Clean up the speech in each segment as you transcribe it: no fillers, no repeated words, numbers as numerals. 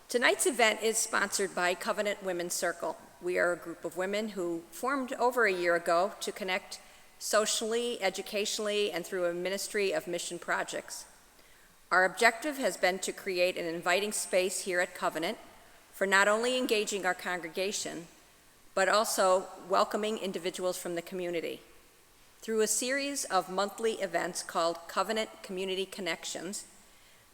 Tonight's event is sponsored by Covenant Women's Circle. We are a group of women who formed over a year ago to connect socially, educationally, and through a ministry of mission projects. Our objective has been to create an inviting space here at Covenant for not only engaging our congregation, but also welcoming individuals from the community. Through a series of monthly events called Covenant Community Connections,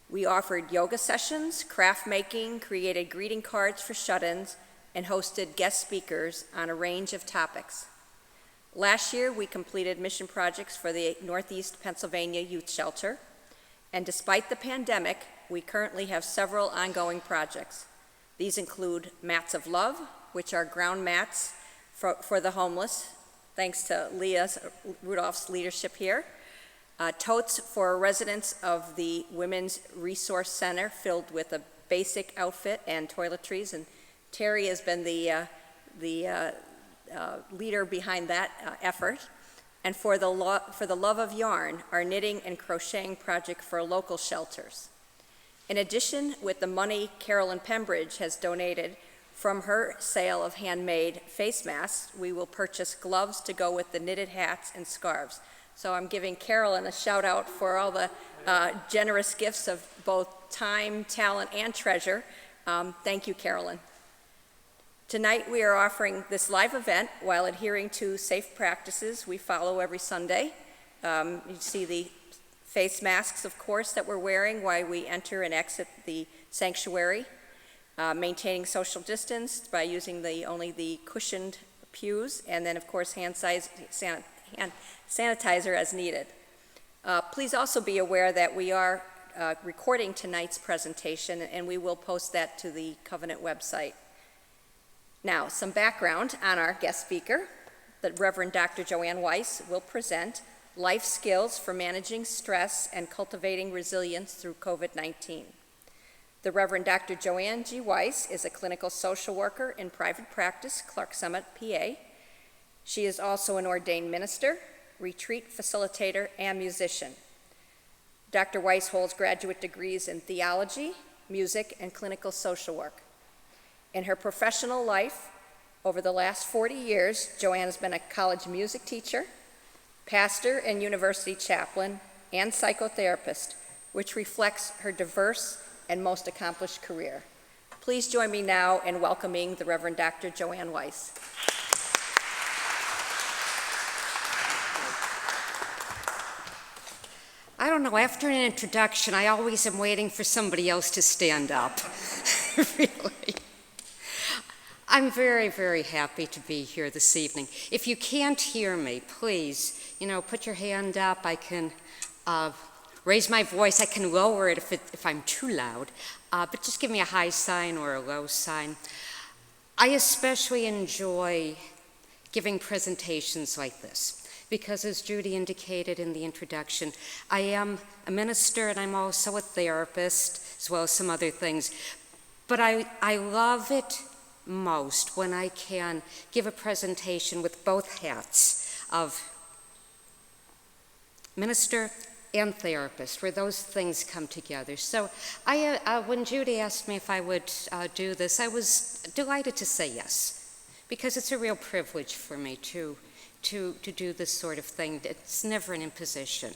we offered yoga sessions, craft making, created greeting cards for shut-ins, and hosted guest speakers on a range of topics. Last year, we completed mission projects for the Northeast Pennsylvania Youth Shelter, and despite the pandemic, we currently have several ongoing projects. These include Mats of Love, which are ground mats for the homeless, thanks to Leah Rudolph's leadership here. Totes for residents of the Women's Resource Center, filled with a basic outfit and toiletries, and Terry has been the leader behind that effort. And for the Love of Yarn, our knitting and crocheting project for local shelters. In addition, with the money Carolyn Pembridge has donated from her sale of handmade face masks, we will purchase gloves to go with the knitted hats and scarves. So I'm giving Carolyn a shout out for all the generous gifts of both time, talent, and treasure. Thank you, Carolyn. Tonight we are offering this live event while adhering to safe practices we follow every Sunday. You see the face masks, of course, that we're wearing while we enter and exit the sanctuary. Maintaining social distance by using only the cushioned pews, and then, of course, hand sanitizer as needed. Please also be aware that we are recording tonight's presentation, and we will post that to the Covenant website. Now, some background on our guest speaker. The Rev Dr. Joanne Weiss will present life skills for managing stress and cultivating resilience through COVID-19. The Rev Dr. Joanne G. Weiss is a clinical social worker in private practice, Clark Summit, PA. She is also an ordained minister, retreat facilitator, and musician. Dr. Weiss holds graduate degrees in theology, music, and clinical social work. In her professional life, over the last 40 years, Joanne has been a college music teacher, pastor and university chaplain, and psychotherapist, which reflects her diverse and most accomplished career. Please join me now in welcoming the Rev Dr. Joanne Weiss. I don't know, after an introduction, I always am waiting for somebody else to stand up, really. I'm very, very happy to be here this evening. If you can't hear me, please, put your hand up. I can raise my voice. I can lower it if I'm too loud, but just give me a high sign or a low sign. I especially enjoy giving presentations like this because, as Judy indicated in the introduction, I am a minister and I'm also a therapist, as well as some other things. But I love it most when I can give a presentation with both hats of minister and therapist, where those things come together. So when Judy asked me if I would do this, I was delighted to say yes, because it's a real privilege for me to do this sort of thing. It's never an imposition.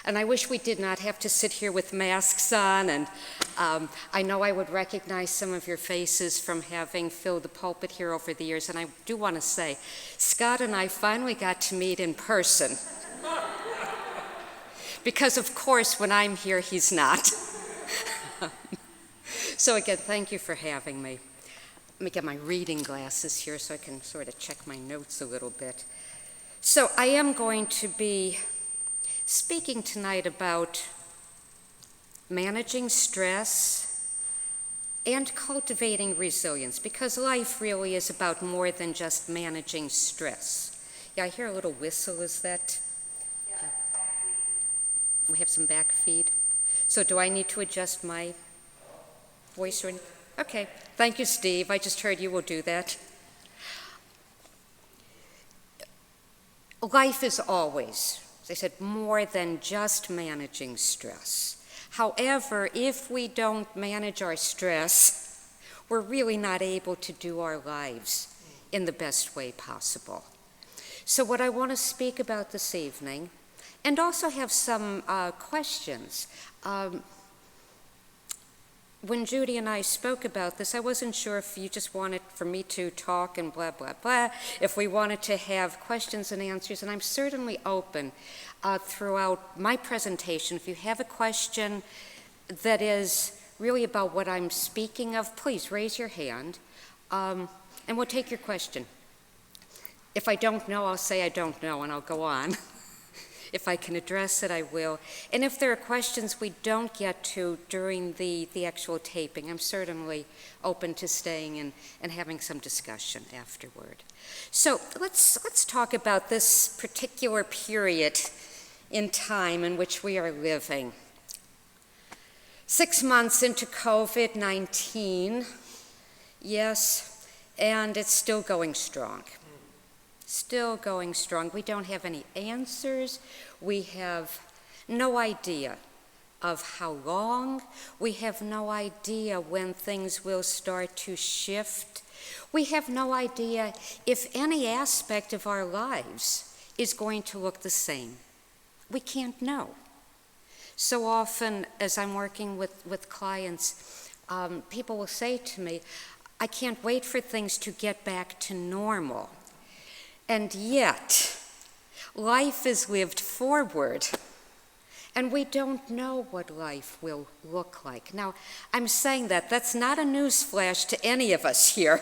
And I wish we did not have to sit here with masks on, and I know I would recognize some of your faces from having filled the pulpit here over the years, and I do want to say, Scott and I finally got to meet in person. Because, of course, when I'm here, he's not. So again, thank you for having me. Let me get my reading glasses here so I can sort of check my notes a little bit. So I am going to be speaking tonight about managing stress and cultivating resilience, because life really is about more than just managing stress. Yeah, I hear a little whistle. Is that? We have some back feed. So do I need to adjust my voice? Okay, thank you, Steve. I just heard you will do that. Life is always, as I said, more than just managing stress. However, if we don't manage our stress, we're really not able to do our lives in the best way possible. So what I want to speak about this evening, and also have some questions. When Judy and I spoke about this, I wasn't sure if you just wanted for me to talk and blah, blah, blah, if we wanted to have questions and answers, and I'm certainly open throughout my presentation. If you have a question that is really about what I'm speaking of, please raise your hand, and we'll take your question. If I don't know, I'll say I don't know, and I'll go on. If I can address it, I will. And if there are questions we don't get to during the actual taping, I'm certainly open to staying and having some discussion afterward. So let's talk about this particular period in time in which we are living. 6 months into COVID-19, yes, and it's still going strong. Still going strong. We don't have any answers. We have no idea of how long. We have no idea when things will start to shift. We have no idea if any aspect of our lives is going to look the same. We can't know. So often, as I'm working with clients, people will say to me, I can't wait for things to get back to normal. And yet, life is lived forward, and we don't know what life will look like. Now, I'm saying that's not a newsflash to any of us here,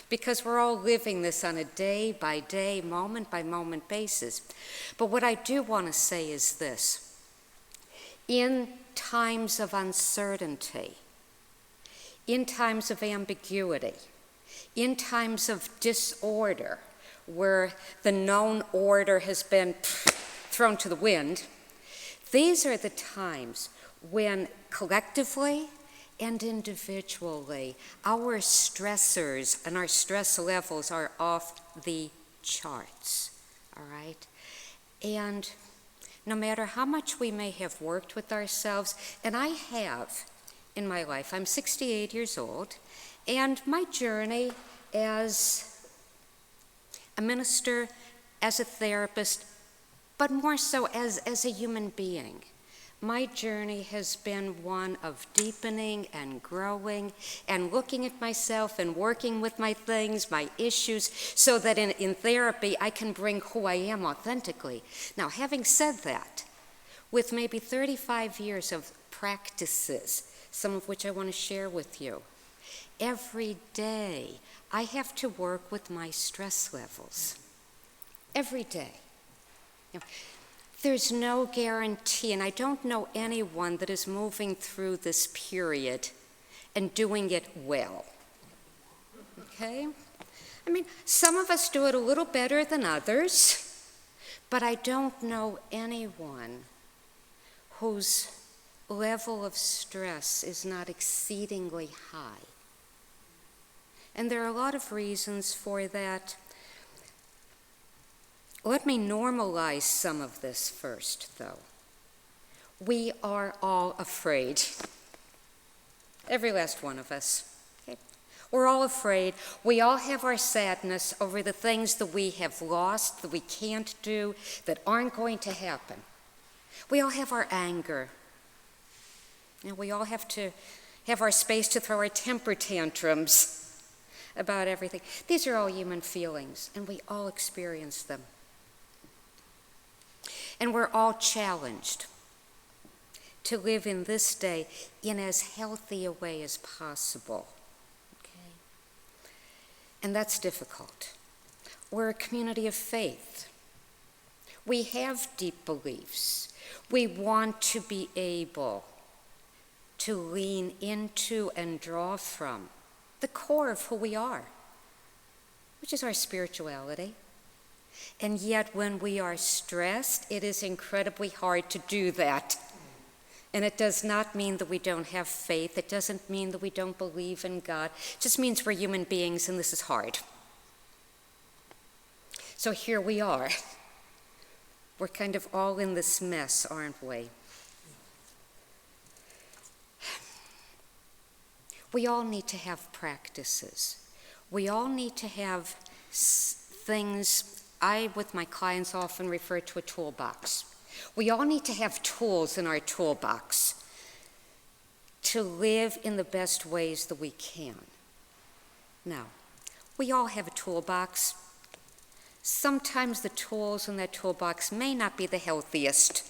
because we're all living this on a day-by-day, moment-by-moment basis. But what I do want to say is this. In times of uncertainty, in times of ambiguity, in times of disorder, where the known order has been thrown to the wind, these are the times when collectively and individually our stressors and our stress levels are off the charts, all right? And no matter how much we may have worked with ourselves, and I have in my life, I'm 68 years old, and my journey as a minister, as a therapist, but more so as a human being. My journey has been one of deepening and growing and looking at myself and working with my things, my issues, so that in therapy I can bring who I am authentically. Now, having said that, with maybe 35 years of practices, some of which I want to share with you, every day I have to work with my stress levels. Every day. You know, there's no guarantee, and I don't know anyone that is moving through this period and doing it well. Okay? I mean, some of us do it a little better than others, but I don't know anyone whose level of stress is not exceedingly high. And there are a lot of reasons for that. Let me normalize some of this first, though. We are all afraid. Every last one of us. Okay? We're all afraid. We all have our sadness over the things that we have lost, that we can't do, that aren't going to happen. We all have our anger. And we all have to have our space to throw our temper tantrums about everything. These are all human feelings, and we all experience them. And we're all challenged to live in this day in as healthy a way as possible. Okay? And that's difficult. We're a community of faith. We have deep beliefs. We want to be able to lean into and draw from the core of who we are, which is our spirituality. And yet when we are stressed, it is incredibly hard to do that. And it does not mean that we don't have faith. It doesn't mean that we don't believe in God. It just means we're human beings and this is hard. So here we are. We're kind of all in this mess, aren't we? we all need to have practices. We all need to have things, I, with my clients, often refer to a toolbox. We all need to have tools in our toolbox to live in the best ways that we can. Now, we all have a toolbox. Sometimes the tools in that toolbox may not be the healthiest.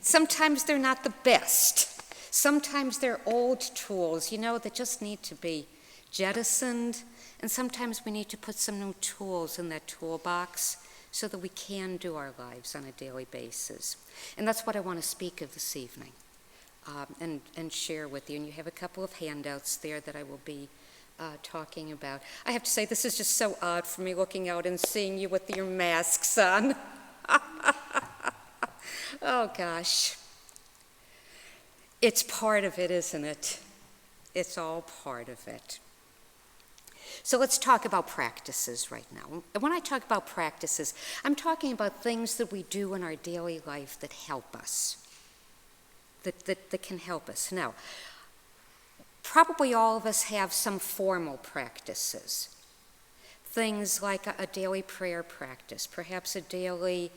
Sometimes they're not the best. Sometimes they're old tools, that just need to be jettisoned. And sometimes we need to put some new tools in that toolbox so that we can do our lives on a daily basis. And that's what I want to speak of this evening and share with you. And you have a couple of handouts there that I will be talking about. I have to say, this is just so odd for me looking out and seeing you with your masks on. Oh, gosh. It's part of it, isn't it? It's all part of it. So let's talk about practices right now. And when I talk about practices, I'm talking about things that we do in our daily life that help us, that can help us. Now, probably all of us have some formal practices, things like a daily prayer practice, perhaps a daily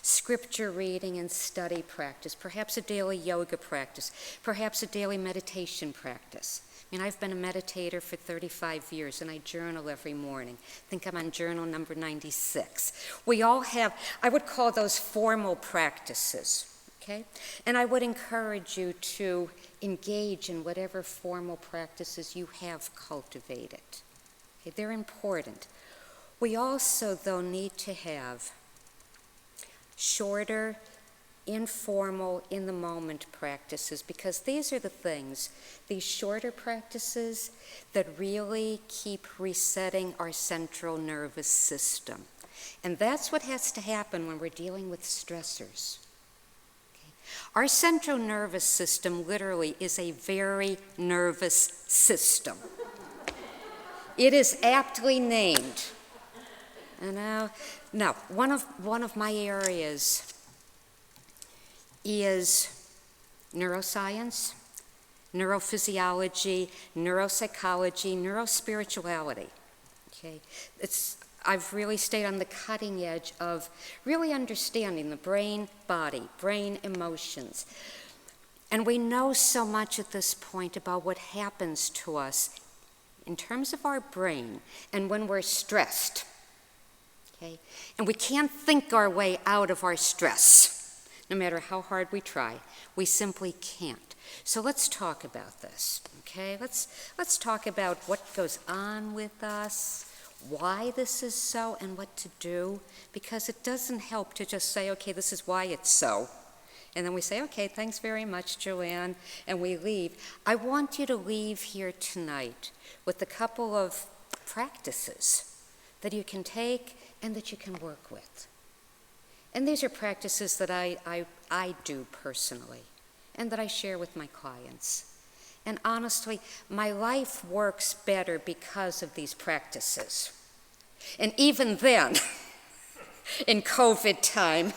scripture reading and study practice, perhaps a daily yoga practice, perhaps a daily meditation practice. I've been a meditator for 35 years, and I journal every morning. I think I'm on journal number 96. We all have, I would call those formal practices, okay? And I would encourage you to engage in whatever formal practices you have cultivated. Okay? They're important. We also, though, need to have shorter, informal, in-the-moment practices, because these are the things, these shorter practices, that really keep resetting our central nervous system. And that's what has to happen when we're dealing with stressors. Okay? Our central nervous system literally is a very nervous system. It is aptly named. Now, one of my areas is neuroscience, neurophysiology, neuropsychology, neurospirituality. Okay? I've really stayed on the cutting edge of really understanding the brain, body, brain emotions. And we know so much at this point about what happens to us in terms of our brain and when we're stressed. Okay? And we can't think our way out of our stress. No matter how hard we try, we simply can't. So let's talk about this, okay? Let's talk about what goes on with us, why this is so, and what to do, because it doesn't help to just say, okay, this is why it's so. And then we say, okay, thanks very much, Joanne, and we leave. I want you to leave here tonight with a couple of practices that you can take and that you can work with. And these are practices that I do personally and that I share with my clients. And honestly, my life works better because of these practices. And even then, in COVID time,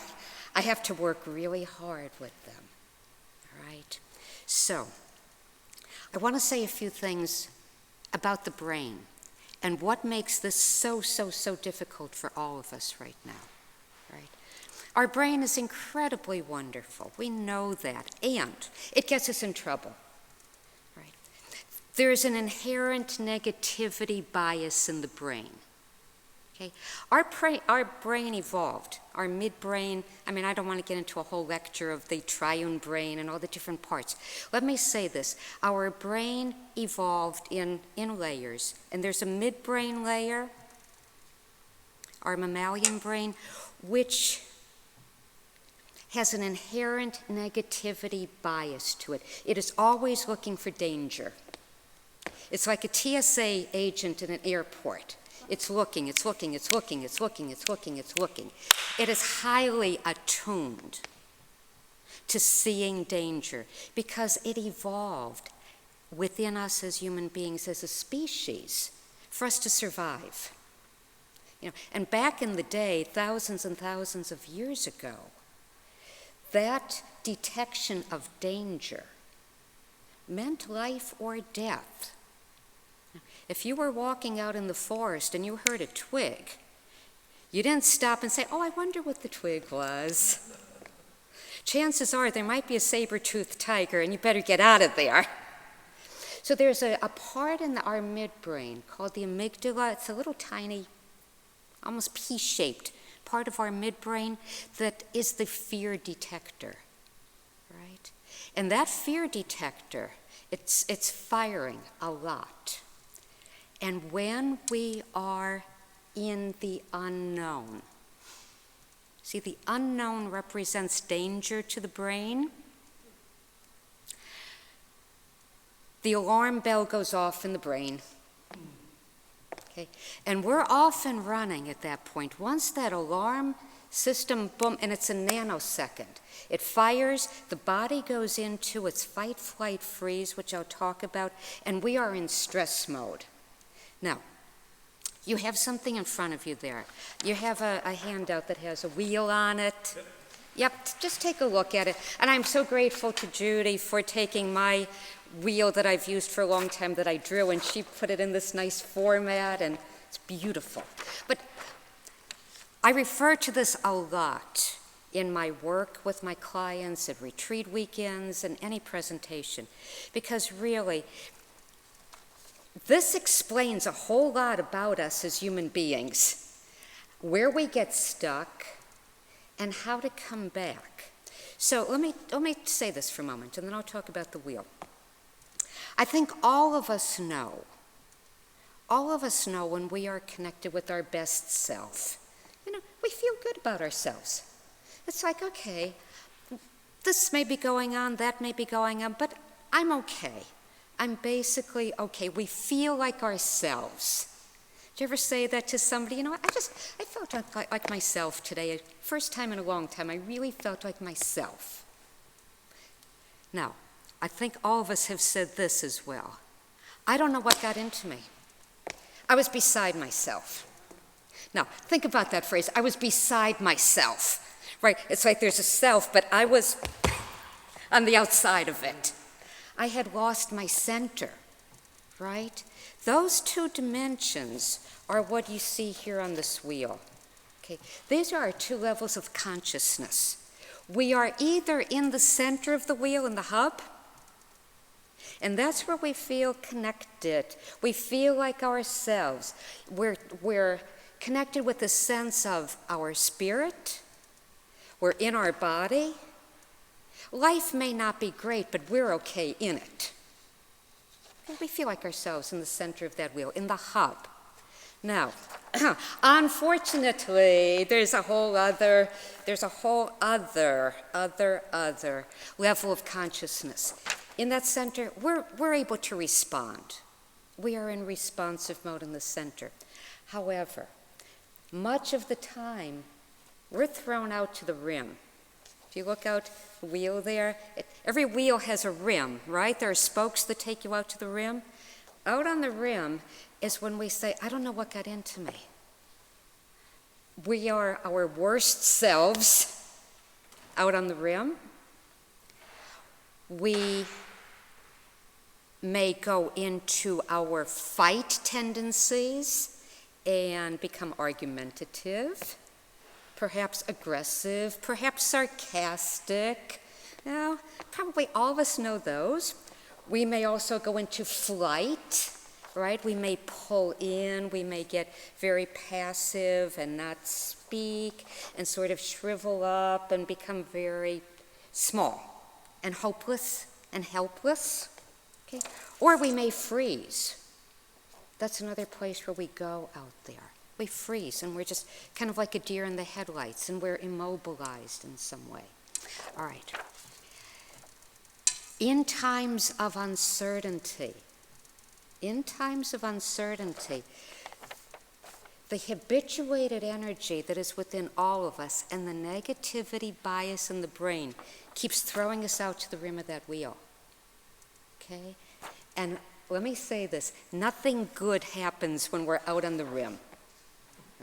I have to work really hard with them. All right? So, I want to say a few things about the brain and what makes this so difficult for all of us right now. Right? Our brain is incredibly wonderful. We know that. And it gets us in trouble. Right? There's an inherent negativity bias in the brain. Okay? Our brain evolved. Our midbrain, I don't want to get into a whole lecture of the triune brain and all the different parts. Let me say this. Our brain evolved in layers. And there's a midbrain layer, our mammalian brain, which has an inherent negativity bias to it. It is always looking for danger. It's like a TSA agent in an airport. It's looking, it's looking, it's looking, it's looking, it's looking, it's looking. It is highly attuned to seeing danger because it evolved within us as human beings, as a species, for us to survive. And back in the day, thousands and thousands of years ago, that detection of danger meant life or death. If you were walking out in the forest and you heard a twig, you didn't stop and say, oh, I wonder what the twig was. Chances are there might be a saber-toothed tiger and you better get out of there. So there's a part in our midbrain called the amygdala. It's a little tiny, almost pea-shaped part of our midbrain that is the fear detector, right? And that fear detector, it's firing a lot. And when we are in the unknown, see, the unknown represents danger to the brain. The alarm bell goes off in the brain. Okay? And we're often running at that point. Once that alarm system, boom, and it's a nanosecond. It fires, the body goes into its fight, flight, freeze, which I'll talk about, and we are in stress mode. Now, you have something in front of you there. You have a handout that has a wheel on it. Yep, just take a look at it. And I'm so grateful to Judy for taking my wheel that I've used for a long time that I drew, and she put it in this nice format, and it's beautiful. But I refer to this a lot in my work with my clients at retreat weekends and any presentation, because really, this explains a whole lot about us as human beings, where we get stuck and how to come back. So let me say this for a moment, and then I'll talk about the wheel. I think all of us know when we are connected with our best self. We feel good about ourselves. It's like, okay, this may be going on, that may be going on, but I'm okay. I'm basically okay. We feel like ourselves. Did you ever say that to somebody? I felt like myself today. First time in a long time, I really felt like myself. Now, I think all of us have said this as well. I don't know what got into me. I was beside myself. Now, think about that phrase. I was beside myself. Right? It's like there's a self, but I was on the outside of it. I had lost my center, right? Those two dimensions are what you see here on this wheel. Okay, these are our two levels of consciousness. We are either in the center of the wheel in the hub, and that's where we feel connected. We feel like ourselves. We're connected with the sense of our spirit. We're in our body. Life may not be great, but we're okay in it. We feel like ourselves in the center of that wheel, in the hub. Now, unfortunately, there's a whole other level of consciousness. In that center, we're able to respond. We are in responsive mode in the center. However, much of the time, we're thrown out to the rim. If you look out the wheel there, every wheel has a rim, right? There are spokes that take you out to the rim. Out on the rim is when we say, I don't know what got into me. We are our worst selves out on the rim. We may go into our fight tendencies and become argumentative, perhaps aggressive, perhaps sarcastic. Now, probably all of us know those. We may also go into flight, right? We may pull in, we may get very passive and not speak and sort of shrivel up and become very small and hopeless and helpless, okay? Or we may freeze. That's another place where we go out there. We freeze and we're just kind of like a deer in the headlights and we're immobilized in some way. All right. In times of uncertainty, the habituated energy that is within all of us and the negativity bias in the brain keeps throwing us out to the rim of that wheel. Okay? And let me say this, nothing good happens when we're out on the rim,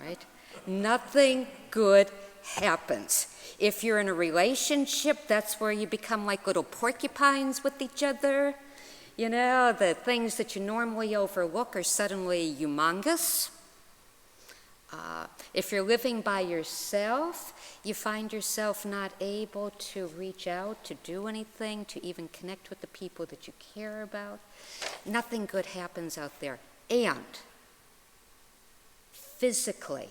right? Nothing good happens. If you're in a relationship, that's where you become like little porcupines with each other. You know, the things that you normally overlook are suddenly humongous. If you're living by yourself, you find yourself not able to reach out, to do anything, to even connect with the people that you care about. Nothing good happens out there. And physically,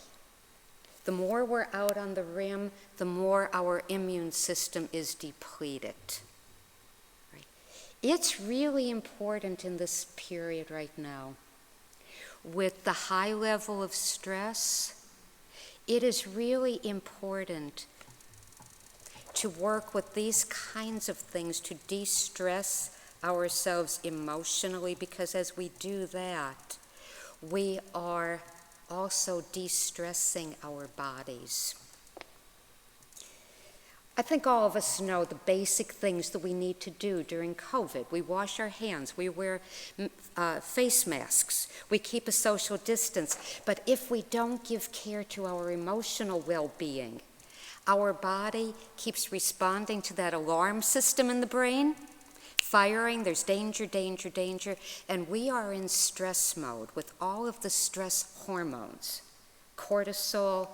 the more we're out on the rim, the more our immune system is depleted. Right? It's really important in this period right now, with the high level of stress, it is really important to work with these kinds of things to de-stress ourselves emotionally, because as we do that, we are also de-stressing our bodies. I think all of us know the basic things that we need to do during COVID. We wash our hands, we wear face masks, we keep a social distance. But if we don't give care to our emotional well-being, our body keeps responding to that alarm system in the brain, firing, there's danger, danger, danger, and we are in stress mode with all of the stress hormones, cortisol,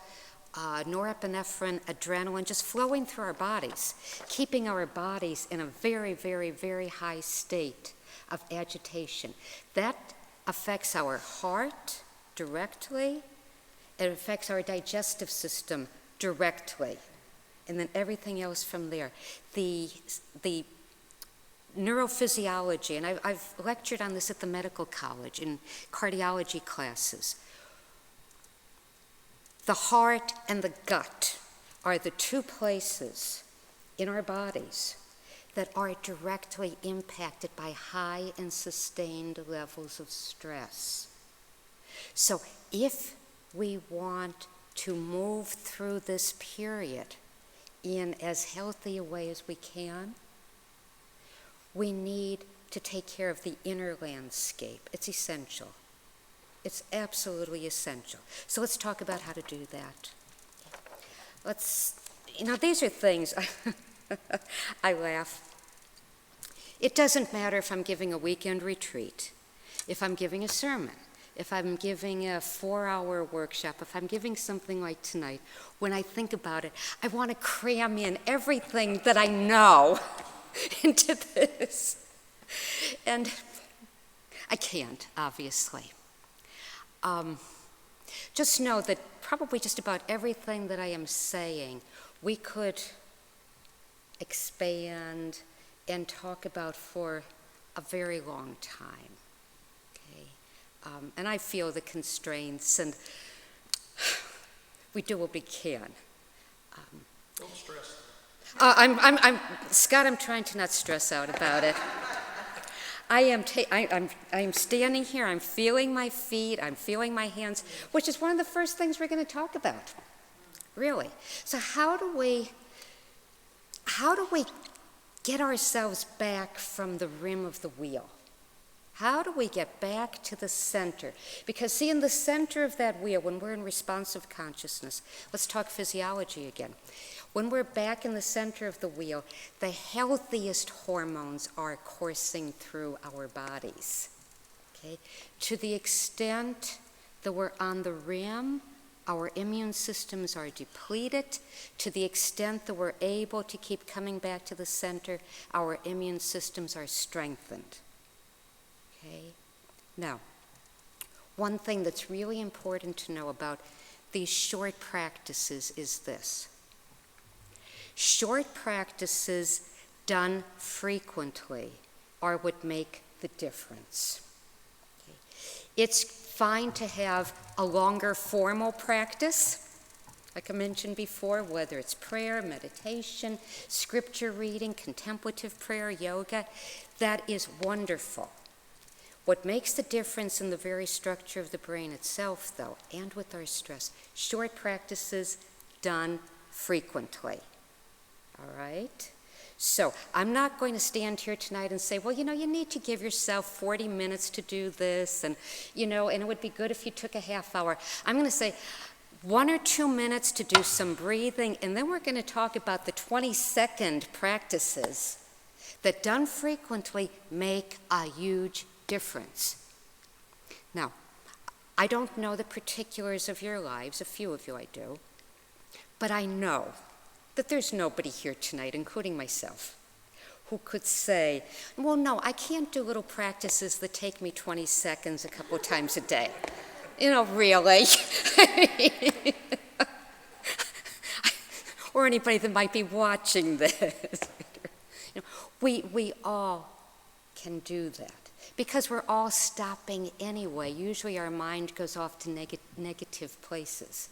norepinephrine, adrenaline, just flowing through our bodies, keeping our bodies in a very, very, very high state of agitation. That affects our heart directly. It affects our digestive system directly. And then everything else from there. The neurophysiology, and I've lectured on this at the medical college in cardiology classes. The heart and the gut are the two places in our bodies that are directly impacted by high and sustained levels of stress. So if we want to move through this period in as healthy a way as we can, we need to take care of the inner landscape. It's essential. It's absolutely essential. So let's talk about how to do that. These are things, I laugh. It doesn't matter if I'm giving a weekend retreat, if I'm giving a sermon, if I'm giving a 4-hour workshop, if I'm giving something like tonight. When I think about it, I want to cram in everything that I know into this. And I can't, obviously. Just know that probably just about everything that I am saying, we could expand and talk about for a very long time. Okay? And I feel the constraints, and we do what we can. Don't stress. Scott, I'm trying to not stress out about it. I'm standing here, I'm feeling my feet, I'm feeling my hands, which is one of the first things we're going to talk about, really. So how do we get ourselves back from the rim of the wheel? How do we get back to the center? Because see, in the center of that wheel, when we're in responsive consciousness, let's talk physiology again. When we're back in the center of the wheel, the healthiest hormones are coursing through our bodies. Okay? To the extent that we're on the rim, our immune systems are depleted. To the extent that we're able to keep coming back to the center, our immune systems are strengthened. Okay? Now, one thing that's really important to know about these short practices is this. Short practices done frequently are what make the difference. Okay. It's fine to have a longer formal practice, like I mentioned before, whether it's prayer, meditation, scripture reading, contemplative prayer, yoga. That is wonderful. What makes the difference in the very structure of the brain itself, though, and with our stress, short practices done frequently. All right? So I'm not going to stand here tonight and say, well, you need to give yourself 40 minutes to do this, and it would be good if you took a half hour. I'm going to say 1 or 2 minutes to do some breathing, and then we're going to talk about the 20-second practices that done frequently make a huge difference. Now, I don't know the particulars of your lives, a few of you I do, but I know that there's nobody here tonight, including myself, who could say, well, no, I can't do little practices that take me 20 seconds a couple of times a day. You know, really. Or anybody that might be watching this. You know, we all can do that because we're all stopping anyway. Usually our mind goes off to negative places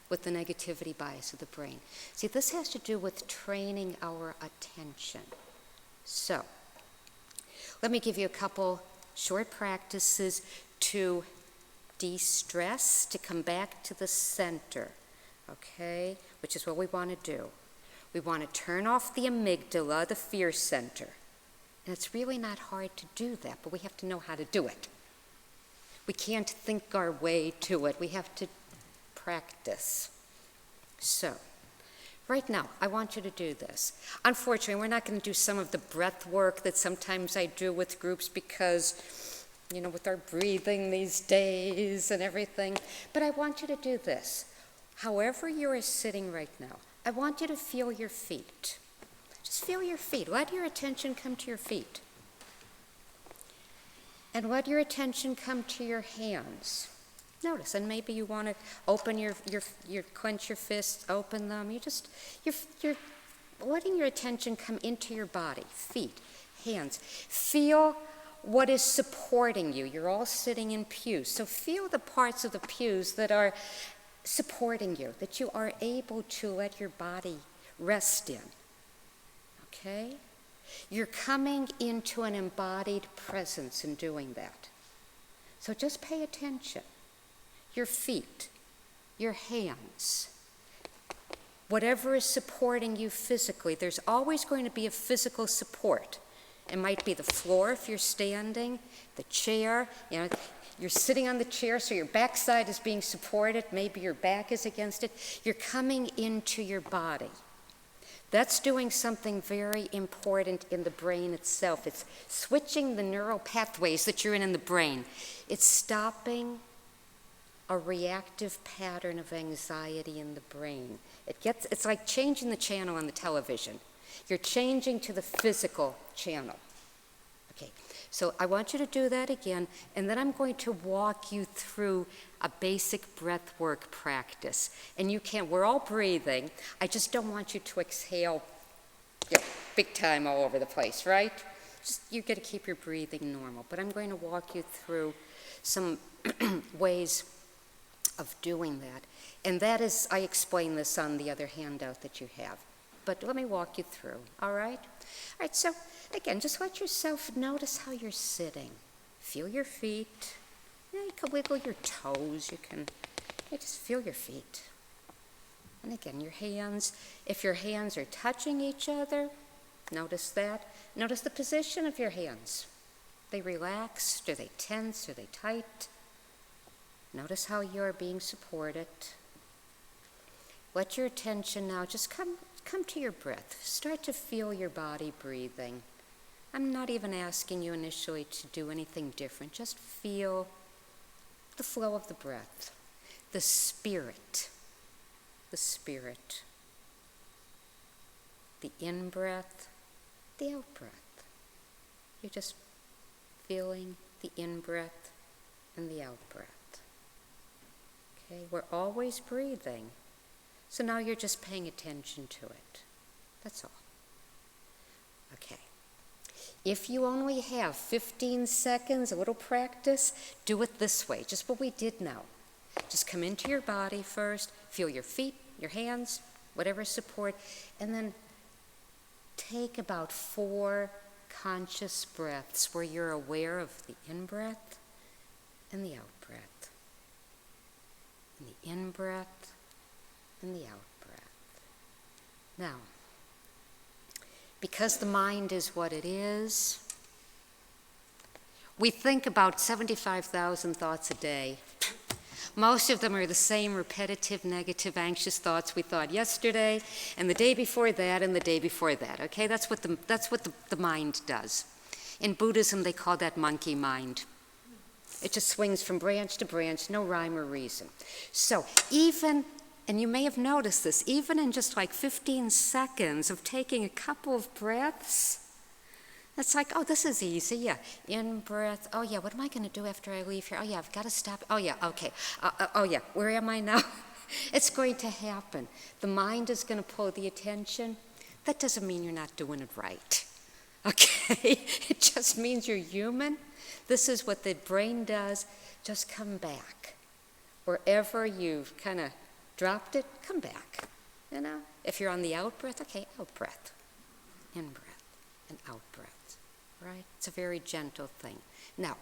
with the negativity bias of the brain. See, this has to do with training our attention. So, let me give you a couple short practices to de-stress, to come back to the center, okay? Which is what we want to do. We want to turn off the amygdala, the fear center. And it's really not hard to do that, but we have to know how to do it. We can't think our way to it. We have to practice. So, right now, I want you to do this. Unfortunately, we're not going to do some of the breath work that sometimes I do with groups because, you know, with our breathing these days and everything. But I want you to do this. However you're sitting right now, I want you to feel your feet. Just feel your feet. Let your attention come to your feet. And let your attention come to your hands. Notice, and maybe you want to open your clench your fists, open them. You're letting your attention come into your body, feet, hands. Feel what is supporting you. You're all sitting in pews. So feel the parts of the pews that are supporting you, that you are able to let your body rest in. Okay? You're coming into an embodied presence in doing that. So just pay attention. Your feet, your hands, whatever is supporting you physically, there's always going to be a physical support. It might be the floor if you're standing, the chair, you know, you're sitting on the chair so your backside is being supported, maybe your back is against it. You're coming into your body. That's doing something very important in the brain itself. It's switching the neural pathways that you're in the brain. It's stopping a reactive pattern of anxiety in the brain. It's like changing the channel on the television. You're changing to the physical channel. Okay, so I want you to do that again, and then I'm going to walk you through a basic breath work practice. And we're all breathing. I just don't want you to exhale, you know, big time all over the place, right? You got to keep your breathing normal. But I'm going to walk you through some ways of doing that. And that is, I explain this on the other handout that you have. But let me walk you through, all right? All right, so again, just let yourself notice how you're sitting. Feel your feet. You can wiggle your toes. You just feel your feet. And again, your hands. If your hands are touching each other, notice that. Notice the position of your hands. Are they relaxed? Are they tense? Are they tight? Notice how you're being supported. Let your attention now just come to your breath. Start to feel your body breathing. I'm not even asking you initially to do anything different. Just feel the flow of the breath, the spirit, the in-breath, the out-breath. You're just feeling the in-breath and the out-breath. Okay, we're always breathing. So now you're just paying attention to it. That's all. Okay. If you only have 15 seconds, a little practice, do it this way, just what we did now. Just come into your body first, feel your feet, your hands, whatever support, and then take about 4 conscious breaths where you're aware of the in-breath and the out-breath. And the in-breath and the out-breath. Now, because the mind is what it is, we think about 75,000 thoughts a day. Most of them are the same repetitive, negative, anxious thoughts we thought yesterday, and the day before that, and the day before that, okay? That's what the mind does. In Buddhism, they call that monkey mind. It just swings from branch to branch, no rhyme or reason. So even, and you may have noticed this, even in just like 15 seconds of taking a couple of breaths, it's like, oh, this is easy, yeah. In breath, oh yeah, what am I going to do after I leave here? Oh yeah, I've got to stop. Oh yeah, okay. Oh yeah, where am I now? It's going to happen. The mind is going to pull the attention. That doesn't mean you're not doing it right, okay? It just means you're human. This is what the brain does. Just come back. Wherever you've kind of dropped it, come back, you know? If you're on the out breath, okay, out breath, in breath, and out breath. Right? It's a very gentle thing. Now,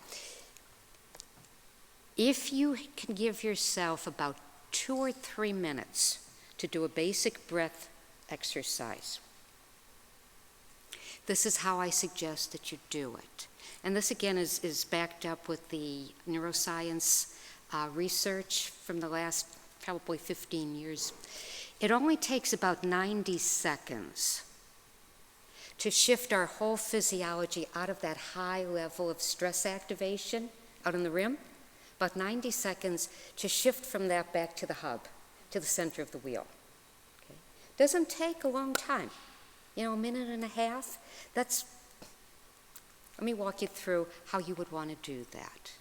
if you can give yourself about 2 or 3 minutes to do a basic breath exercise, this is how I suggest that you do it. And this, again, is backed up with the neuroscience research from the last probably 15 years. It only takes about 90 seconds to shift our whole physiology out of that high level of stress activation out in the rim, about 90 seconds to shift from that back to the hub, to the center of the wheel. Okay? Doesn't take a long time, you know, a minute and a half. Let me walk you through how you would want to do that.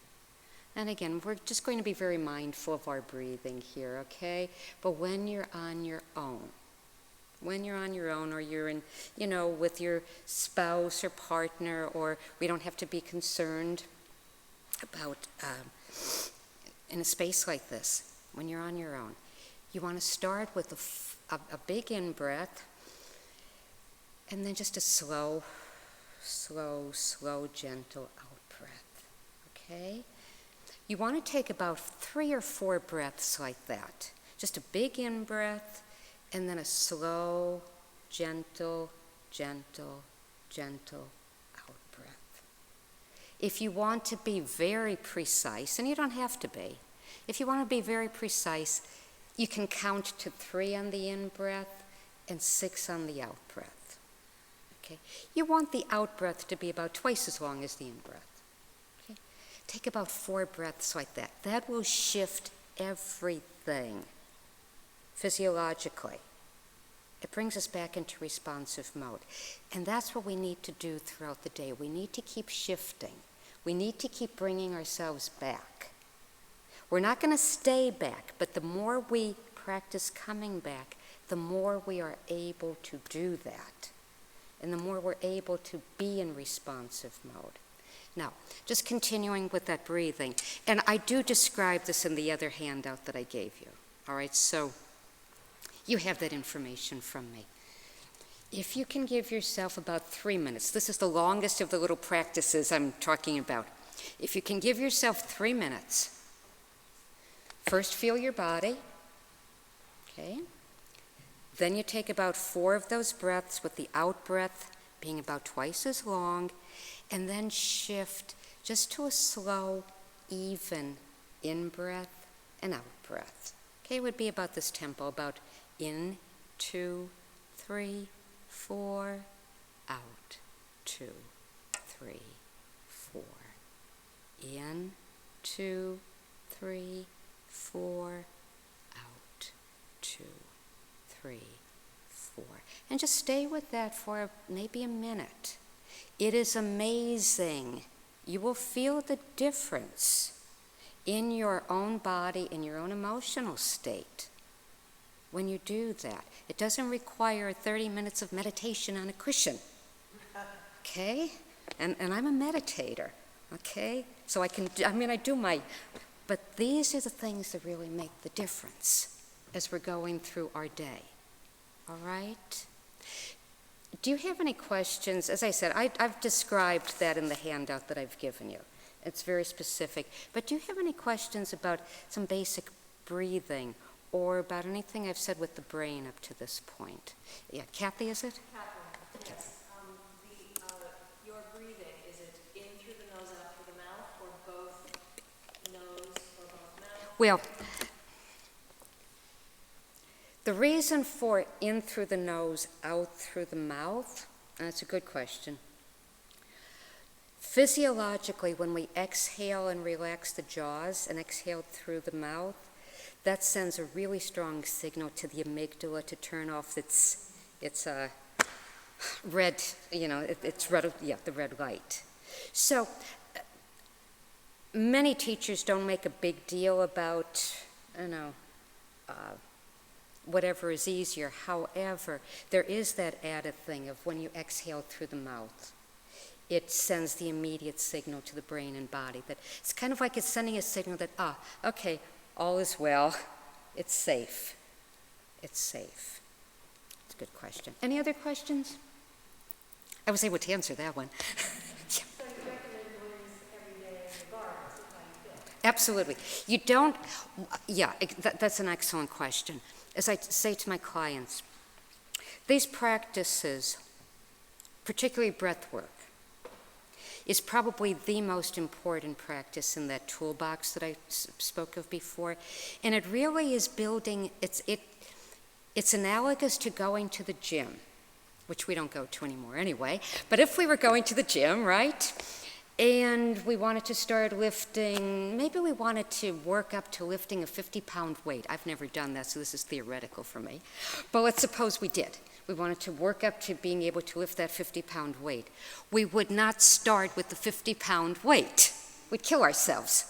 And again, we're just going to be very mindful of our breathing here, okay? But when you're on your own, or you're in, you know, with your spouse or partner, or we don't have to be concerned about, in a space like this, when you're on your own, you want to start with a big in-breath, and then just a slow, gentle out-breath, okay? You want to take about 3 or 4 breaths like that. Just a big in-breath, and then a slow, gentle out-breath. If you want to be very precise, and you don't have to be, if you want to be very precise, you can count to 3 on the in-breath and 6 on the out-breath. Okay? You want the out-breath to be about twice as long as the in-breath. Okay? Take about 4 breaths like that. That will shift everything physiologically. It brings us back into responsive mode. And that's what we need to do throughout the day. We need to keep shifting. We need to keep bringing ourselves back. We're not going to stay back, but the more we practice coming back, the more we are able to do that. And the more we're able to be in responsive mode. Now, just continuing with that breathing. And I do describe this in the other handout that I gave you. All right, so you have that information from me. If you can give yourself about 3 minutes, this is the longest of the little practices I'm talking about. If you can give yourself 3 minutes, first feel your body, okay? Then you take about 4 of those breaths with the out breath being about twice as long, and then shift just to a slow, even in-breath and out-breath. Okay, it would be about this tempo, about in, 2, 3, 4, out, 2, 3, 4. In, 2, 3, 4, out, 2, 3, 4. And just stay with that for maybe a minute. It is amazing. You will feel the difference in your own body, in your own emotional state when you do that. It doesn't require 30 minutes of meditation on a cushion, okay? And I'm a meditator, okay? So I do my, but these are the things that really make the difference as we're going through our day, all right? Do you have any questions? As I said, I've described that in the handout that I've given you. It's very specific. But do you have any questions about some basic breathing or about anything I've said with the brain up to this point? Yeah, Kathy, is it? Catherine, yes. Your breathing, is it in through the nose, out through the mouth, or both nose or both mouth? Well, the reason for in through the nose, out through the mouth, that's a good question. Physiologically, when we exhale and relax the jaws and exhale through the mouth, that sends a really strong signal to the amygdala to turn off its red, it's red, the red light. So many teachers don't make a big deal about, whatever is easier. However, there is that added thing of when you exhale through the mouth, it sends the immediate signal to the brain and body that it's kind of like it's sending a signal that, okay, all is well, it's safe. It's safe. It's a good question. Any other questions? I was able to answer that one. So you recommend doing this every day in your garden, is how you feel? Absolutely. You don't, that's an excellent question. As I say to my clients, these practices, particularly breath work, is probably the most important practice in that toolbox that I spoke of before. And it really is building, it's analogous to going to the gym, which we don't go to anymore anyway. But if we were going to the gym, right, and we wanted to start lifting, maybe we wanted to work up to lifting a 50-pound weight. I've never done that, so this is theoretical for me. But let's suppose we did. We wanted to work up to being able to lift that 50-pound weight. We would not start with the 50-pound weight. We'd kill ourselves,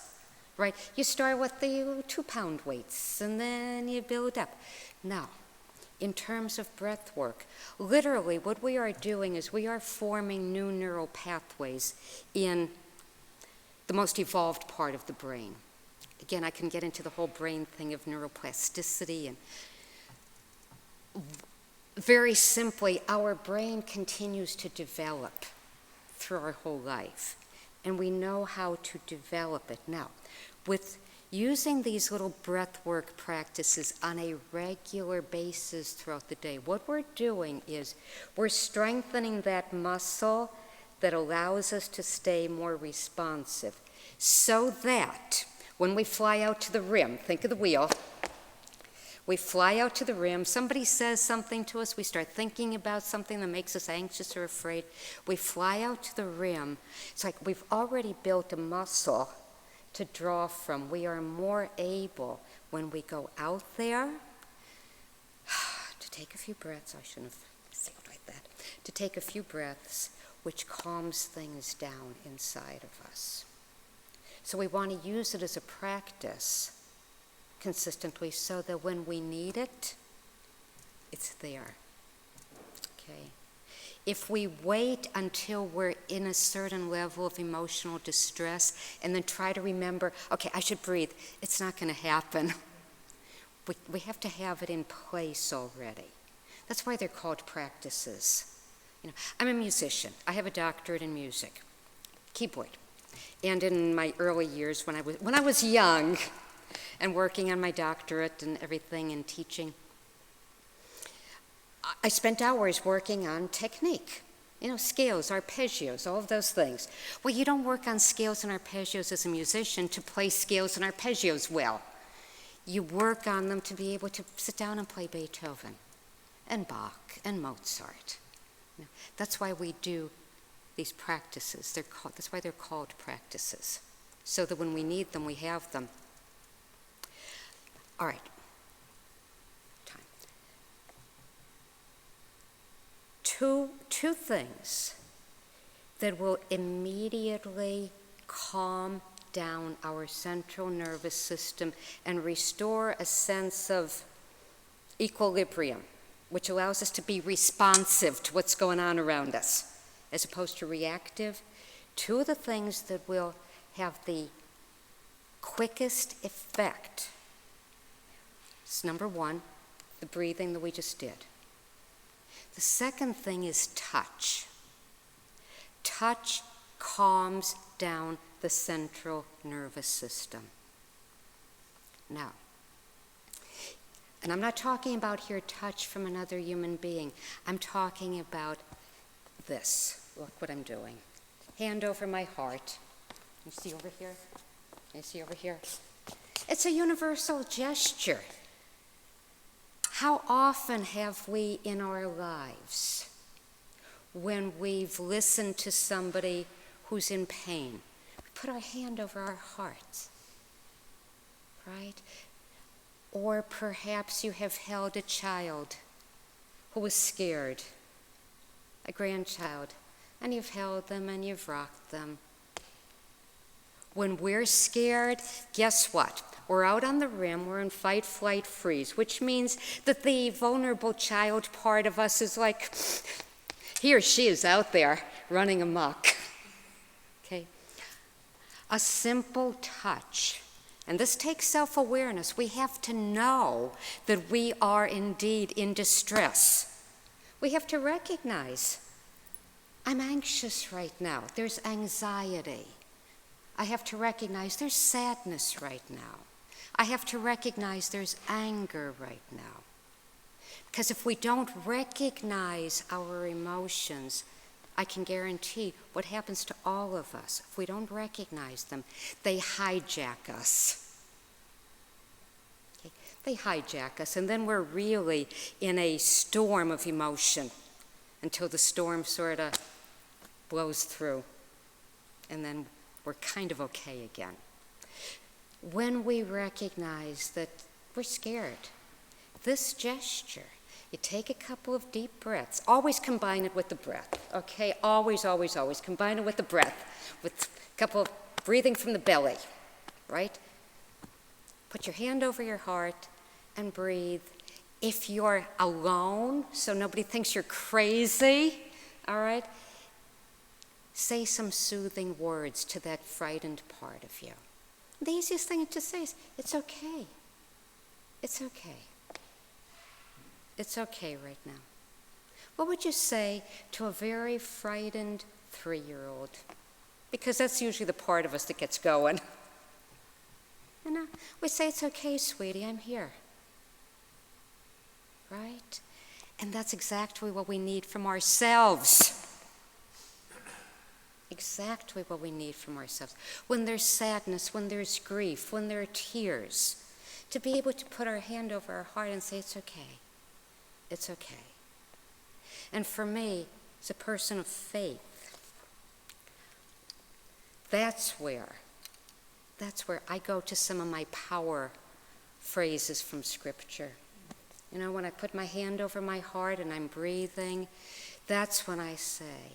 right? You start with the 2-pound weights, and then you build up. Now, in terms of breath work, literally what we are doing is we are forming new neural pathways in the most evolved part of the brain. Again, I can get into the whole brain thing of neuroplasticity, and very simply, our brain continues to develop through our whole life, and we know how to develop it. Now, with using these little breath work practices on a regular basis throughout the day, what we're doing is we're strengthening that muscle that allows us to stay more responsive, so that when we fly out to the rim, think of the wheel, we fly out to the rim, somebody says something to us, we start thinking about something that makes us anxious or afraid, we fly out to the rim, it's like we've already built a muscle to draw from. We are more able, when we go out there, to take a few breaths. I shouldn't have said it like that. To take a few breaths, which calms things down inside of us. So we want to use it as a practice consistently so that when we need it, it's there. Okay? If we wait until we're in a certain level of emotional distress and then try to remember, okay, I should breathe, it's not going to happen. We have to have it in place already. That's why they're called practices. I'm a musician. I have a doctorate in music, keyboard. And in my early years, when I was young and working on my doctorate and everything and teaching, I spent hours working on technique, scales, arpeggios, all of those things. Well, you don't work on scales and arpeggios as a musician to play scales and arpeggios well. You work on them to be able to sit down and play Beethoven and Bach and Mozart. That's why we do these practices. That's why they're called practices, so that when we need them, we have them. All right. Two things that will immediately calm down our central nervous system and restore a sense of equilibrium, which allows us to be responsive to what's going on around us, as opposed to reactive. Two of the things that will have the quickest effect is, number one, the breathing that we just did. The second thing is touch. Touch calms down the central nervous system. Now, and I'm not talking about here touch from another human being. I'm talking about this. Look what I'm doing. Hand over my heart. You see over here? You see over here? It's a universal gesture. How often have we in our lives, when we've listened to somebody who's in pain, we put our hand over our hearts, right? Or perhaps you have held a child who was scared, a grandchild, and you've held them and you've rocked them. When we're scared, guess what? We're out on the rim, we're in fight, flight, freeze, which means that the vulnerable child part of us is like, he or she is out there running amok. Okay? A simple touch. And this takes self-awareness. We have to know that we are indeed in distress. We have to recognize, I'm anxious right now. There's anxiety. I have to recognize there's sadness right now. I have to recognize there's anger right now. Because if we don't recognize our emotions, I can guarantee what happens to all of us. If we don't recognize them, they hijack us. Okay? They hijack us, and then we're really in a storm of emotion until the storm sort of blows through, and then we're kind of okay again. When we recognize that we're scared, this gesture, you take a couple of deep breaths. Always combine it with the breath, okay? Always, always, always combine it with the breath, with a couple of breathing from the belly, right? Put your hand over your heart and breathe. If you're alone, so nobody thinks you're crazy, all right? Say some soothing words to that frightened part of you. The easiest thing to say is, it's okay. It's okay. It's okay right now. What would you say to a very frightened 3-year-old? Because that's usually the part of us that gets going. You know, we say, it's okay, sweetie, I'm here. Right? And that's exactly what we need from ourselves. Exactly what we need from ourselves. When there's sadness, when there's grief, when there are tears, to be able to put our hand over our heart and say, it's okay. It's okay. And for me, as a person of faith, that's where I go to some of my power phrases from Scripture. You know, when I put my hand over my heart and I'm breathing, that's when I say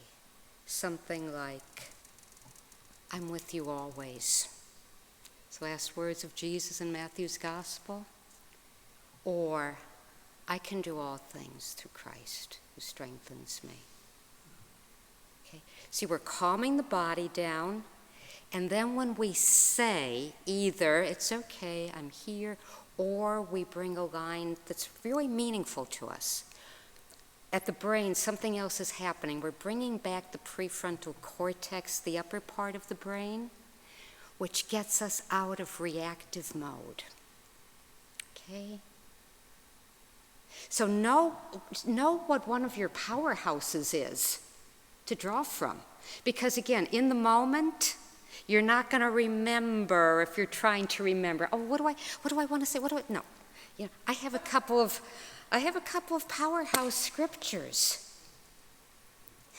something like, I'm with you always. It's the last words of Jesus in Matthew's Gospel. Or, I can do all things through Christ who strengthens me. Okay? See, we're calming the body down, and then when we say either, it's okay, I'm here, or we bring a line that's really meaningful to us. At the brain, something else is happening. We're bringing back the prefrontal cortex, the upper part of the brain, which gets us out of reactive mode. Okay? So know what one of your powerhouses is to draw from. Because again, in the moment, you're not going to remember if you're trying to remember. Oh, what do I want to say? No. You know, I have a couple of powerhouse scriptures.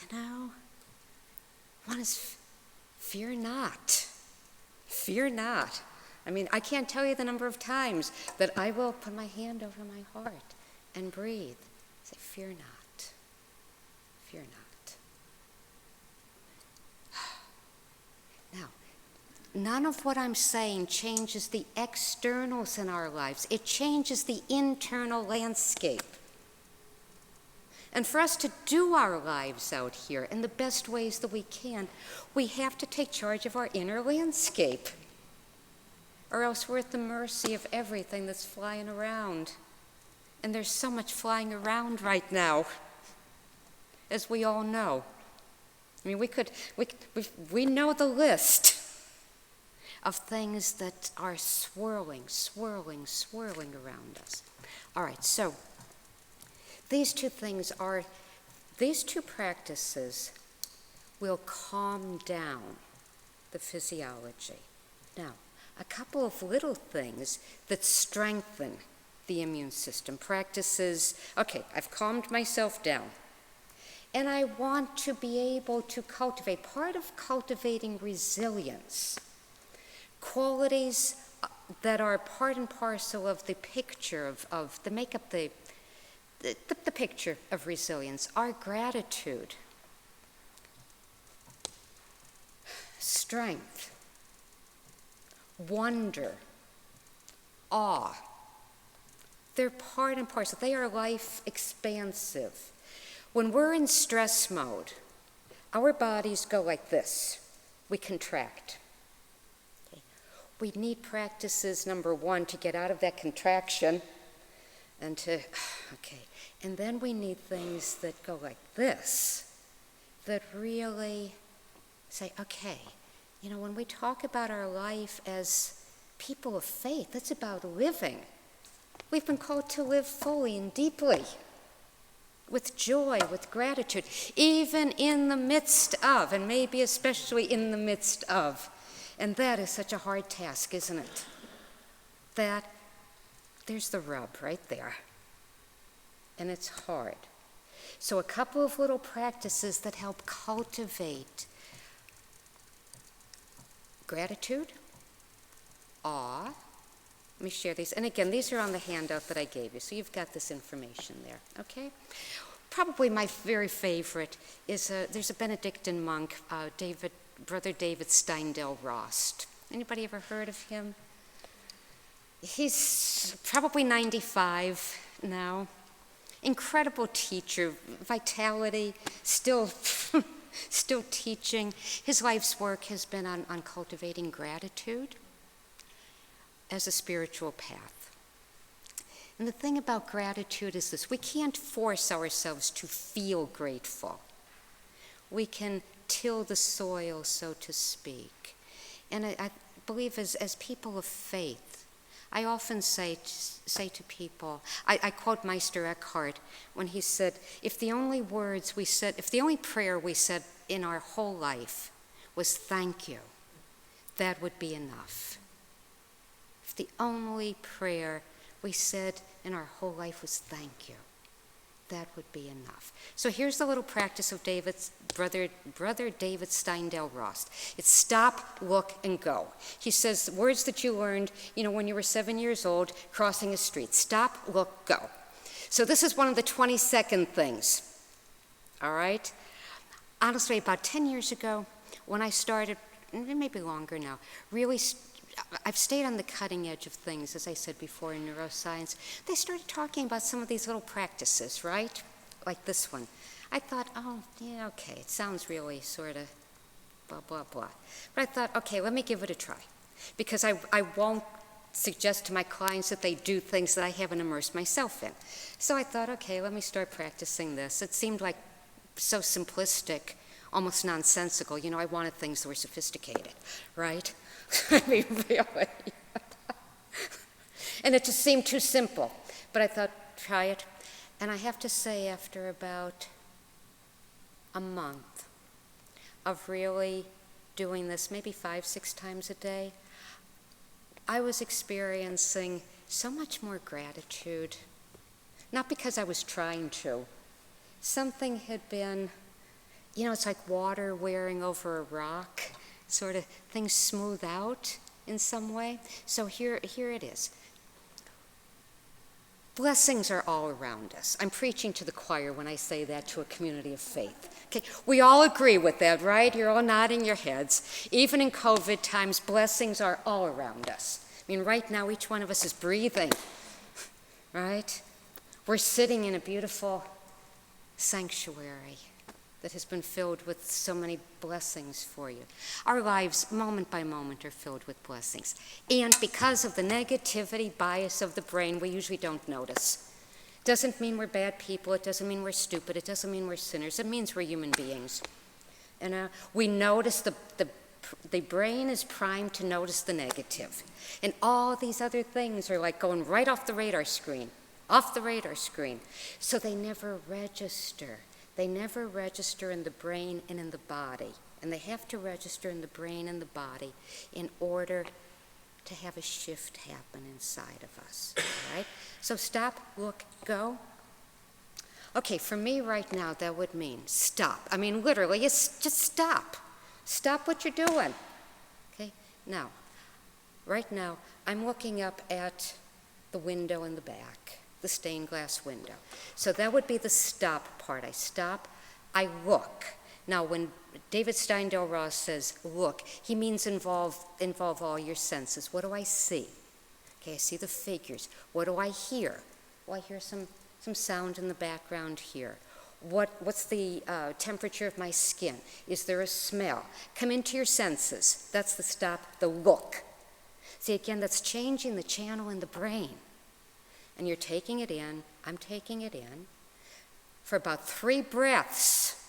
You know, one is fear not. Fear not. I mean, I can't tell you the number of times that I will put my hand over my heart and breathe. Say, fear not. Fear not. Now, none of what I'm saying changes the externals in our lives. It changes the internal landscape. And for us to do our lives out here in the best ways that we can, we have to take charge of our inner landscape. Or else we're at the mercy of everything that's flying around. And there's so much flying around right now, as we all know. I mean, we know the list of things that are swirling around us. All right, so these two practices will calm down the physiology. Now, a couple of little things that strengthen the immune system. Practices, okay, I've calmed myself down, and I want to be able to cultivate, part of cultivating resilience, qualities that are part and parcel of the picture of the make up the picture of resilience are gratitude, strength, wonder, awe. They're part and parcel. They are life expansive. When we're in stress mode, our bodies go like this. We contract. Okay. We need practices, number one, to get out of that contraction and to, okay. And then we need things that go like this, that really say, okay, you know, when we talk about our life as people of faith, it's about living. We've been called to live fully and deeply, with joy, with gratitude, even in the midst of, and maybe especially in the midst of. And that is such a hard task, isn't it? There's the rub right there. And it's hard. So a couple of little practices that help cultivate gratitude, awe. Let me share these. And again, these are on the handout that I gave you, so you've got this information there, okay? Probably my very favorite is, there's a Benedictine monk, Brother David Steindl-Rast. Anybody ever heard of him? He's probably 95 now. Incredible teacher, vitality, still teaching. His life's work has been on cultivating gratitude as a spiritual path. And the thing about gratitude is this: we can't force ourselves to feel grateful. We can till the soil, so to speak. And I believe as people of faith, I often say to people, I quote Meister Eckhart when he said, if the only prayer we said in our whole life was thank you, that would be enough. If the only prayer we said in our whole life was thank you, that would be enough. So here's the little practice of Brother David Steindl-Rast. It's stop, look, and go. He says words that you learned, when you were 7 years old, crossing a street. Stop, look, go. So this is one of the 20-second things, all right? Honestly, about 10 years ago, when I started, maybe longer now, really I've stayed on the cutting edge of things, as I said before, in neuroscience. They started talking about some of these little practices, right? Like this one. I thought, oh, yeah, okay, it sounds really sort of blah, blah, blah. But I thought, okay, let me give it a try. Because I won't suggest to my clients that they do things that I haven't immersed myself in. So I thought, okay, let me start practicing this. It seemed like so simplistic, almost nonsensical. I wanted things that were sophisticated, right? I mean, really. And it just seemed too simple. But I thought, try it. And I have to say, after about a month of really doing this, maybe 5-6 times a day, I was experiencing so much more gratitude. Not because I was trying to. Something had been, it's like water wearing over a rock. Sort of things smooth out in some way. So here it is. Blessings are all around us. I'm preaching to the choir when I say that to a community of faith. Okay, we all agree with that, right? You're all nodding your heads. Even in COVID times, blessings are all around us. I mean, right now, each one of us is breathing, right? We're sitting in a beautiful sanctuary that has been filled with so many blessings for you. Our lives, moment by moment, are filled with blessings. And because of the negativity bias of the brain, we usually don't notice. Doesn't mean we're bad people. It doesn't mean we're stupid. It doesn't mean we're sinners. It means we're human beings. And we notice the brain is primed to notice the negative. And all these other things are like going right off the radar screen, So they never register. They never register in the brain and in the body. And they have to register in the brain and the body in order to have a shift happen inside of us, all right? So stop, look, go. Okay, for me right now, that would mean stop. I mean, literally, it's just stop. Stop what you're doing, okay? Now, right now, I'm looking up at the window in the back, the stained glass window. So that would be the stop part. I stop, I look. Now, when David Steindale Ross says look, he means involve all your senses. What do I see? Okay, I see the figures. What do I hear? Well, I hear some sound in the background here. What's the temperature of my skin? Is there a smell? Come into your senses. That's the stop, the look. See, again, that's changing the channel in the brain. And you're taking it in, I'm taking it in, for about 3 breaths,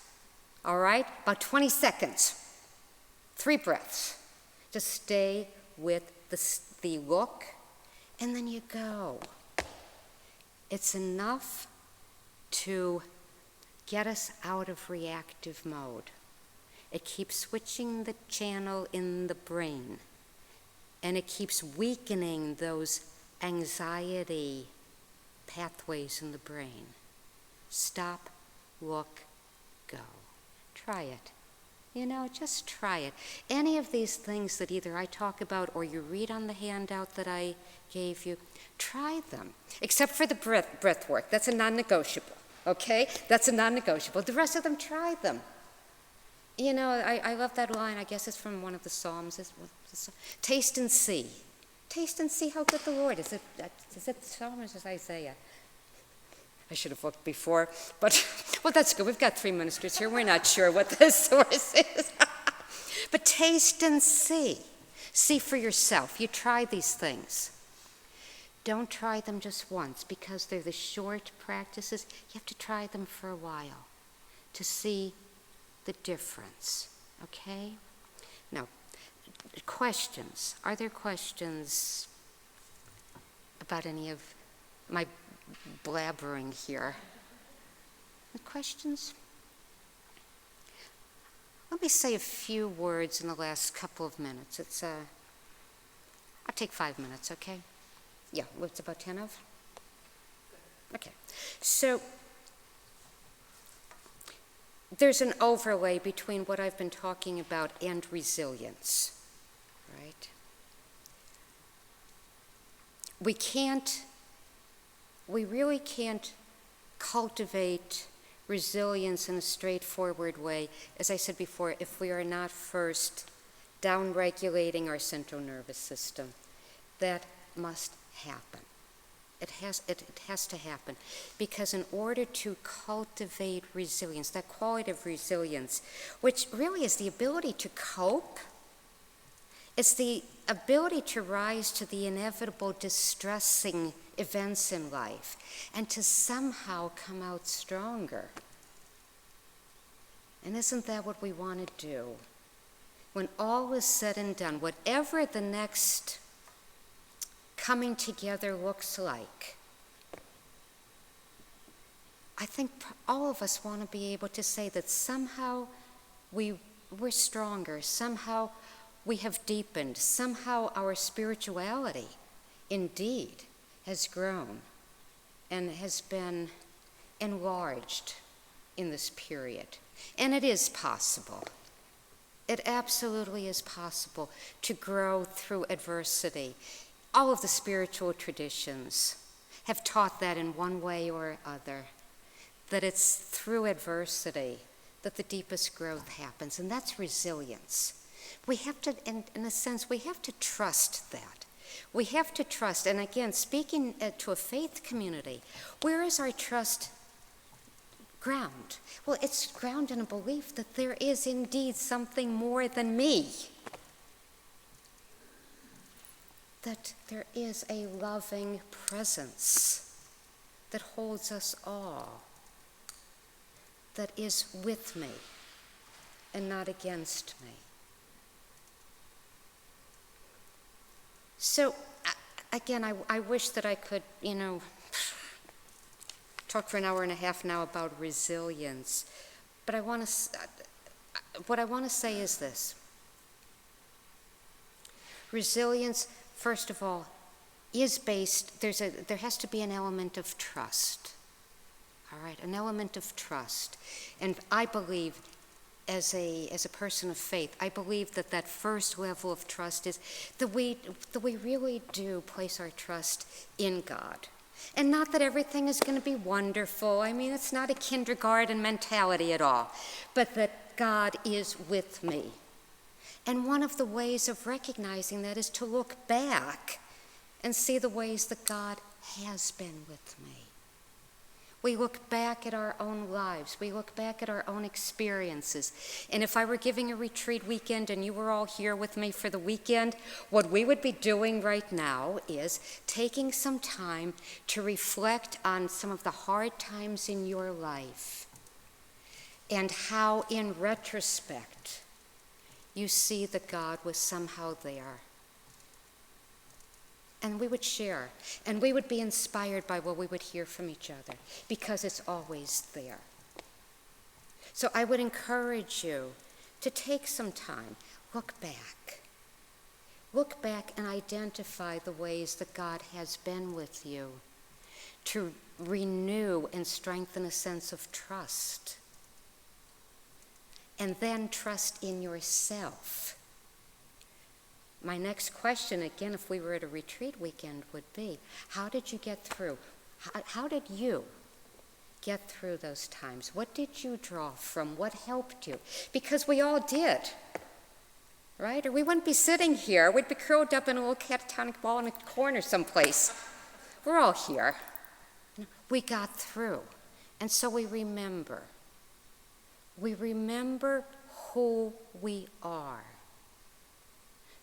all right? About 20 seconds. 3 breaths. Just stay with the look, and then you go. It's enough to get us out of reactive mode. It keeps switching the channel in the brain, and it keeps weakening those anxiety pathways in the brain. Stop, look, go. Try it. You know, just try it. Any of these things that either I talk about or you read on the handout that I gave you, try them. Except for the breath work. That's a non-negotiable, okay? That's a non-negotiable. The rest of them, try them. You know, I love that line. I guess it's from one of the Psalms. Taste and see. Taste and see how good the Lord is. Is it the Psalm or is it Isaiah? I should have looked before, but, well, that's good. We've got 3 ministers here. We're not sure what the source is. But taste and see. See for yourself. You try these things. Don't try them just once because they're the short practices. You have to try them for a while to see the difference, okay? Now, questions. Are there questions about any of my blabbering here? Questions? Let me say a few words in the last couple of minutes. I'll take 5 minutes, okay? Yeah, what's about 10 of? Okay. So there's an overlay between what I've been talking about and resilience, right? We really can't cultivate resilience in a straightforward way, as I said before, if we are not first down-regulating our central nervous system. That must happen. It has to happen, because in order to cultivate resilience, that quality of resilience, which really is the ability to cope, it's the ability to rise to the inevitable distressing events in life and to somehow come out stronger. And isn't that what we want to do? When all is said and done, whatever the next coming together looks like, I think all of us want to be able to say that somehow we're stronger, somehow we have deepened, somehow our spirituality indeed has grown and has been enlarged in this period. And it is possible. It absolutely is possible to grow through adversity. All of the spiritual traditions have taught that in one way or other, that it's through adversity that the deepest growth happens, and that's resilience. We have to, in a sense, we have to trust that. We have to trust, and again, speaking to a faith community, where is our trust ground? Well, it's ground in a belief that there is indeed something more than me. That there is a loving presence that holds us all, that is with me and not against me. So, again, I wish that I could, talk for an hour and a half now about resilience. But what I want to say is this. Resilience first of all, is based, there has to be an element of trust. All right, an element of trust. And I believe, as a person of faith, I believe that first level of trust is that we really do place our trust in God. And not that everything is going to be wonderful. I mean, it's not a kindergarten mentality at all. But that God is with me. And one of the ways of recognizing that is to look back and see the ways that God has been with me. We look back at our own lives. We look back at our own experiences. And if I were giving a retreat weekend and you were all here with me for the weekend, what we would be doing right now is taking some time to reflect on some of the hard times in your life and how, in retrospect, you see that God was somehow there. And we would share, and we would be inspired by what we would hear from each other, because it's always there. So I would encourage you to take some time, look back. Look back and identify the ways that God has been with you, to renew and strengthen a sense of trust. And then trust in yourself. My next question, again, if we were at a retreat weekend, would be, how did you get through? How did you get through those times? What did you draw from? What helped you? Because we all did, right? Or we wouldn't be sitting here. We'd be curled up in a little catatonic ball in a corner someplace. We're all here. We got through. And so we remember. We remember who we are.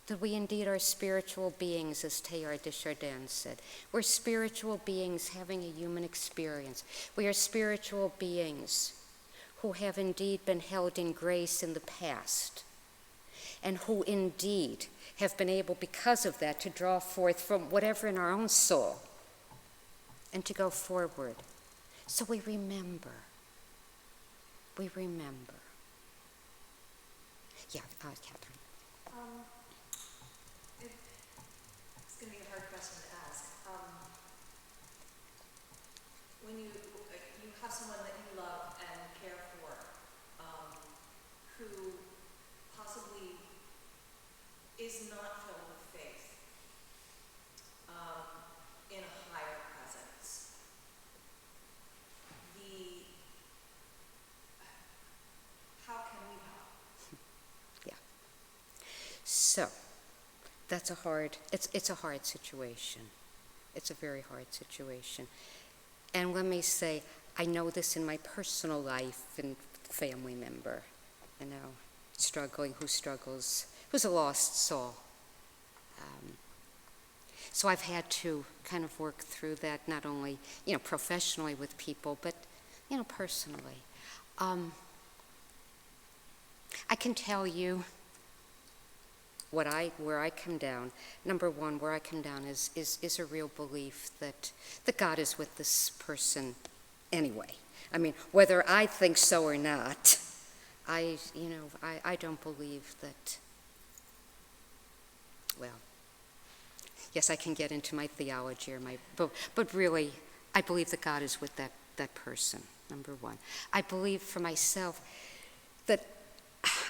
That we indeed are spiritual beings, as Teilhard de Chardin said. We're spiritual beings having a human experience. We are spiritual beings who have indeed been held in grace in the past, and who indeed have been able, because of that, to draw forth from whatever in our own soul and to go forward. So we remember. We remember. Yeah, Catherine. It's going to be a hard question to ask. When you have someone that you love and care for, who possibly is not filled with faith, in a higher presence, how can we help? Yeah. So, that's a hard, it's a hard situation. It's a very hard situation. And let me say, I know this in my personal life and family member, struggling, who struggles, who's a lost soul. So I've had to kind of work through that, not only, professionally with people, but, personally. I can tell you where I come down. Number one, where I come down is a real belief that God is with this person anyway. I mean, whether I think so or not, I don't believe that. Well, yes, I can get into my theology or but really, I believe that God is with that person. Number one, I believe for myself that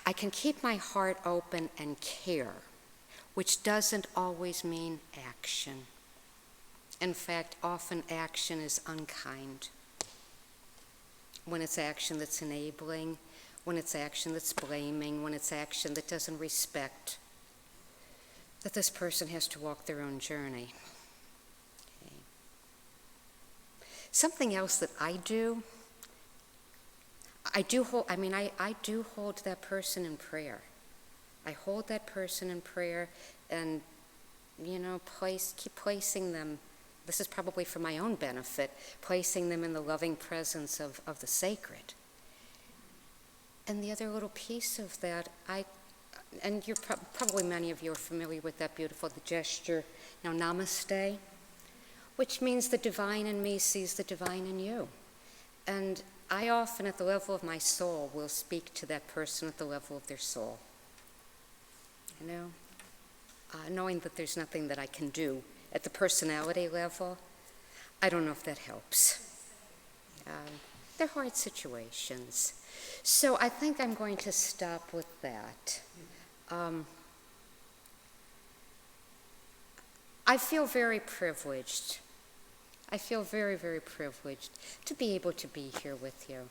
I can keep my heart open and care, which doesn't always mean action. In fact, often action is unkind. When it's action that's enabling, when it's action that's blaming, when it's action that doesn't respect that this person has to walk their own journey. Okay. Something else that I do hold that person in prayer. I hold that person in prayer and, keep placing them, this is probably for my own benefit, placing them in the loving presence of the sacred. And the other little piece of that, and you're probably many of you are familiar with that beautiful gesture, namaste, which means the divine in me sees the divine in you. And I often, at the level of my soul, will speak to that person at the level of their soul. knowing that there's nothing that I can do at the personality level. I don't know if that helps. They're hard situations. So I think I'm going to stop with that. I feel very privileged. I feel very, very privileged to be able to be here with you.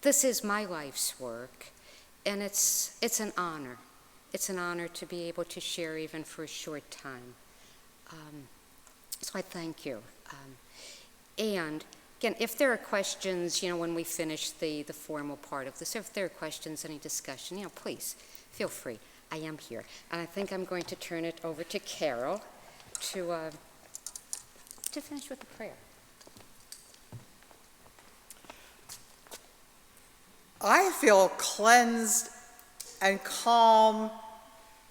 This is my life's work, and it's an honor. It's an honor to be able to share even for a short time. So I thank you. And again, if there are questions, when we finish the formal part of this, if there are questions, any discussion, please feel free. I am here. And I think I'm going to turn it over to Carol to finish with the prayer. I feel cleansed and calm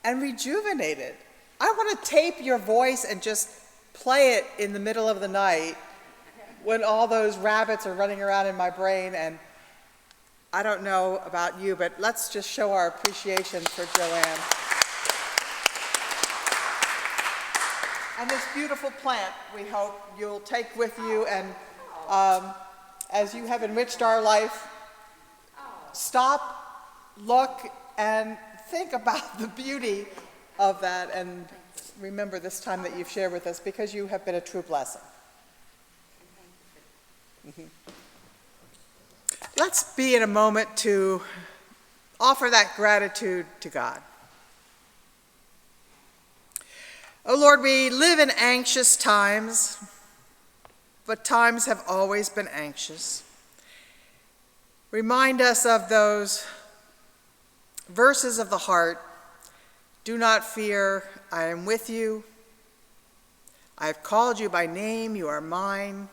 and rejuvenated. I want to tape your voice and just play it in the middle of the night when all those rabbits are running around in my brain. And I don't know about you, but let's just show our appreciation for Joanne. And this beautiful plant, we hope you'll take with you, and as you have enriched our life, stop, look, and think about the beauty of that, and remember this time that you've shared with us, because you have been a true blessing. Mm-hmm. Let's be in a moment to offer that gratitude to God. Oh Lord, we live in anxious times, but times have always been anxious. Remind us of those verses of the heart. Do not fear, I am with you. I have called you by name, you are mine.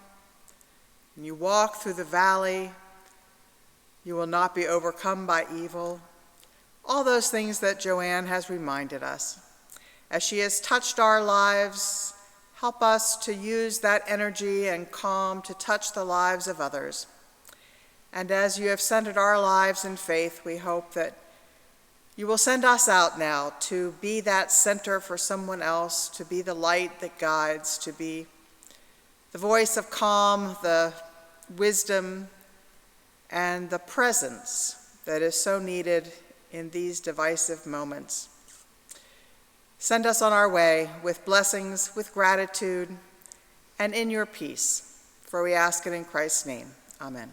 When you walk through the valley, you will not be overcome by evil. All those things that Joanne has reminded us. As she has touched our lives, help us to use that energy and calm to touch the lives of others. And as you have centered our lives in faith, we hope that you will send us out now to be that center for someone else, to be the light that guides, to be the voice of calm, the wisdom, and the presence that is so needed in these divisive moments. Send us on our way with blessings, with gratitude, and in your peace, for we ask it in Christ's name. Amen.